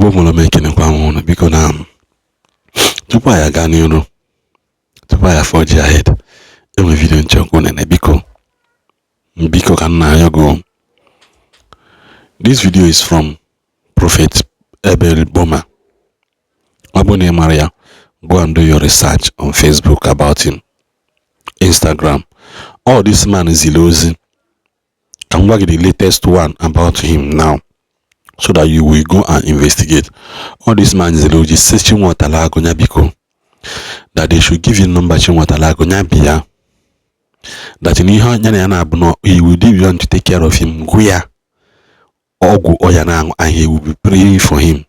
Igbo mụrụ mekene kwa mụrụ biko na tupu anyị aga n'iru tupu anyị forge ahead enwe video nchekwa nene biko ka nna go. This video is from Prophet Ebel Boma. Abone Maria, go and do your research on Facebook about him, Instagram. All this man is illusion. Can work the latest one about him now, so that you will go and investigate. All this man is illusion. Searching what alago nyabiko. That they should give you number what alago nyabia. That in here he will give you to take care of him. Guya Ogu Oyanang, and he will be praying for him.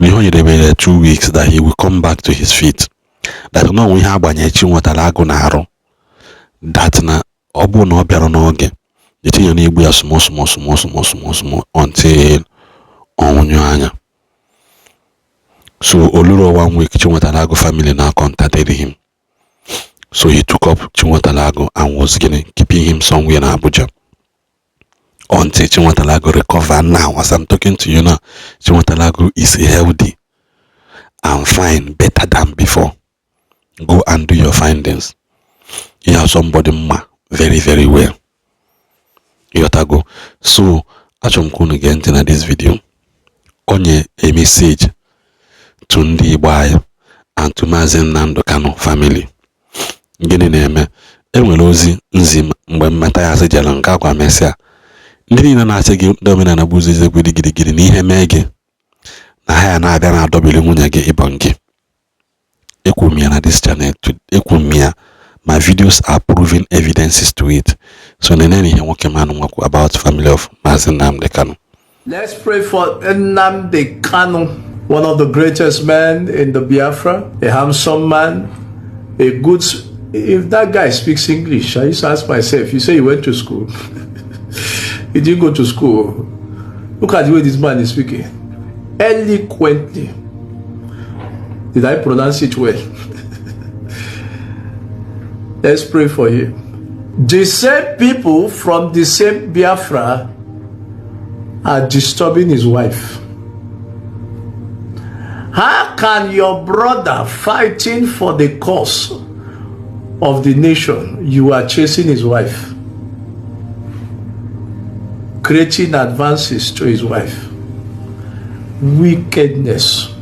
We only wait 2 weeks that he will come back to his feet. That no we have what alago naro. That na obu no biaro n'oge. The thing you need be small until onyo anya. So Oluro 1 week Chinwatalago family now contacted him. So he took up Chinwatalago and was keeping him somewhere in Abuja until Chinwatalago recover. Now as I'm talking to you now, Chinwatalago is healthy and fine, better than before. Go and do your findings. You have somebody very, very well. Yotago. So achom kunu get into this video. Onye a message to Ndigbo and to Mazi Nnamdi Kanu family. Gini neme enwere ozi nzi mgbe mmata ya sị jela nke akwa mesịa ndị niile na-asị gị domina na buzi ezegwu digirigiri n'ihe mee gị na ha ya na-abịa na adọbili nwunye gị ịbọ nke ekwumia na this channel ekwumia. My videos are proving evidences to it. So about family of Mazi Nnamdi Kanu. Let's pray for Nnamdi Kanu, one of the greatest men in the Biafra, a handsome man, a good. If that guy speaks English, I used to ask myself, you say he went to school. He didn't go to school. Look at the way this man is speaking. Eloquently. Did I pronounce it well? Let's pray for him. The same people from the same Biafra are disturbing his wife. How can your brother fighting for the cause of the nation, you are chasing his wife, creating advances to his wife? Wickedness.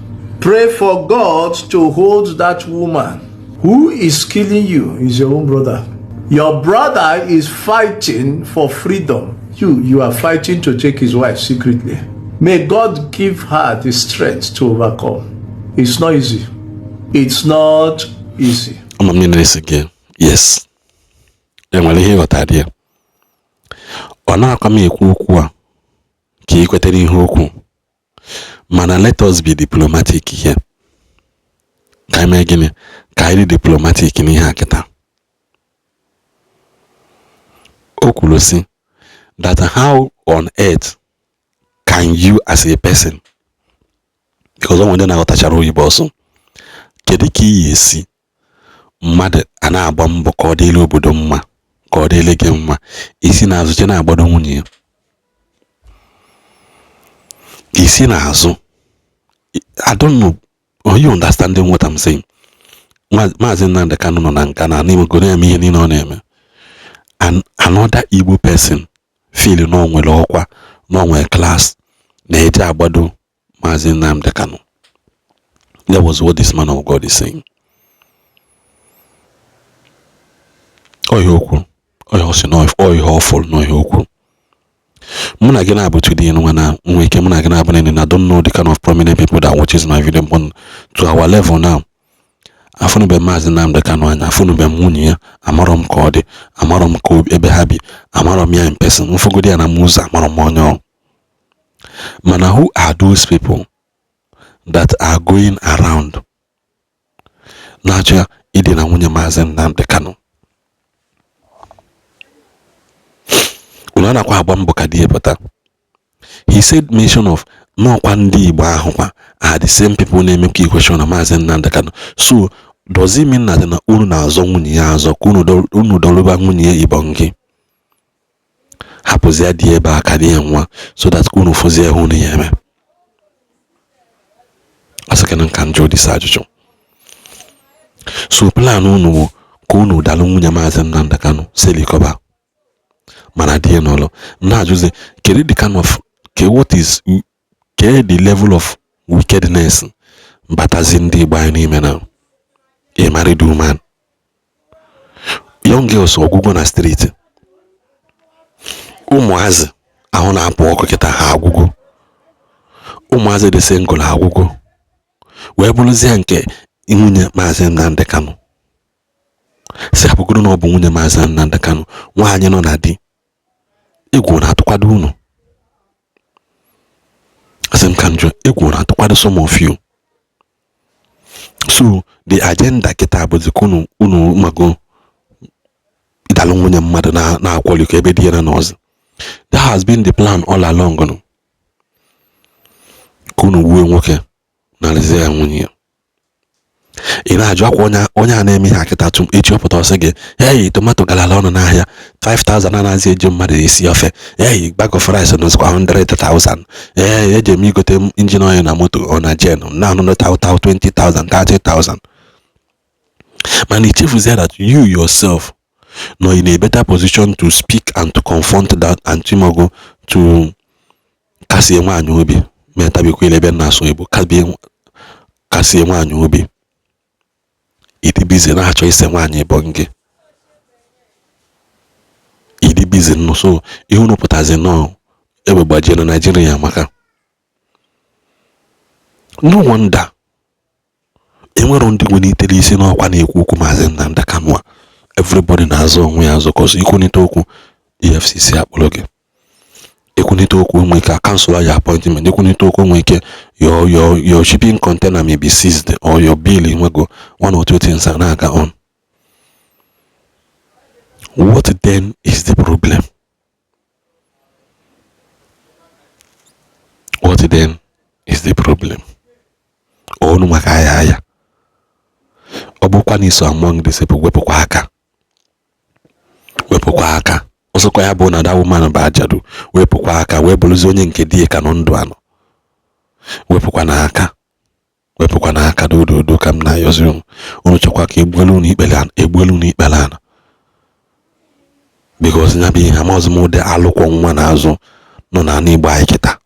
Pray for God to hold that woman. Who is killing you is your own brother. Your brother is fighting for freedom. You are fighting to take his wife secretly. May God give her the strength to overcome. It's not easy. It's not easy. I'm going to mean this again. Yes. I'm going to hear what I did. Ona kama ekwu a ka ikwetere ihe okwu. Mana let us be diplomatic here. Kaime gini kairi diplomatic in ihe akita. Okulosi that how on earth can you as a person, because one na otachara oyibo also kedu ka iyesi mmadụ ana agba mbọ ka ọ dịle obodo mma ka ọ dịle gị mma isi na azụ che na agbado nwunye isi na azụ. I don't know, are you understanding what I'm saying? Mazi Nnamdi Kanu no na nka na n'ime go na-eme ihe niile ọ na-eme, and another Igbo person feel no nwere ọkwa no nwere class na-eje agbado Mazi Nnamdi Kanu. That was what this man of God is saying. Oyo si no oyo awful no yoku. Muna gina abu today and when I muna gina abu and I don't know the kind of prominent people that watches my video, but to our level now. Afunu be Mazi Nnamdi Kanu anya, afunu be munye, amarom kode, amarom ko ebe habi, amarom ya in person, mfugodi ana muza, amarom onyo. Mana, who are those people that are going around? Naja idi na munye Mazi Nnamdi Kanu. Unana kwa abambo kadie pata. He said mention of no kwa Ndigbo ahụkwa are the same people na make question na Mazi Nnamdi Kanu. So does it mean that na unu na azọ nwunye ya azọ unu doluba nwunye ya ibongi? Hapozi ya die ba akadi nwa so that unu fozi ya hunu yeme. asịkana nka njụ dịsa ajụjụ. So plan unu ka unu dalụ nwunye Mazi Nnamdi Kanu selikoba mana dị n'ụlọ na-ajụzi kedu the kind of the level of wickedness batazi ndị Igbo anyị n'ime na a married woman, young girls ọgwụgwọ na street, ụmụazị ahụ na-apụ ọkụ kịta ha agwụgwọ, ụmụazị dị single agwụgwọ, wee bụrụzie nke nwunye Mazi Nnamdi Kanu si hapụgoro na ọ bụ nwunye Mazi Nnamdi Kanu, nwaanyị nọ na di. Egwu na-atụkwado unu, asị m ka njọ, egwu na-atụkwado some of you. So the agenda kịta bụzi ka unu mago ịdalụ nwunye mmadụ na-akwọli ka ebe di ya na n'ọzọ. That has been the plan all along. Ka unu wuo nwoke na-arịzi ya nwunye ya. Ị na-ajụ akwa onye a na-eme ha kịta tụm echi ọpụta ọsị gị, hey, tomato galala ọnụ n'ahịa 5,000 anaghịzi eji mmadụ esi ofe, hey, bag of rice nọzikwa 100,000, hey, eji m igote engine oil na moto ọ na jen na 20,000 30,000. mana ichefuzie that you yourself nọ in a better position to speak and to confront that and to kasie nwaanyị obi metabikwa ebe na-asụ Igbo kasie nwaanyị obi. Ịdị busy na-achọ ise nwaanyị bụ gị, ịdị busy nọ. So ihe unu pụtazi nọ egbe gbajie na Nigeria maka no wonder enwero ndị nwelitere isi n'ọkwa na-ekwu okwu Mazi Nnamdi Kanu. Everybody na-azọ onwe ya azọ kọsọ ikwunite okwu EFCC akpọrọ gị, ikwunite okwu nwere ike cancel ya appointment, ikwunite okwu nwere ike your shipping container may be seized or your bill nwego one or two things na-aga on. What then is the problem? What then is the problem? Onu maka aya ọ bụkwa n'iso among these people wepụkwa aka ọsọkwa ya bụ na that woman bụ ajadu, wepụkwa aka wee bụrụzi onye nke die ka nọ ndụ anọ. Wepụkwa n'aka dododo ka m na-ayọzi unu chọkwa ka egbuelu n'ikpere ana because nya bụ ihe amaghịzi m ụdị alụkwọ nwa na-azụ nọ na Igbo anyị kịta.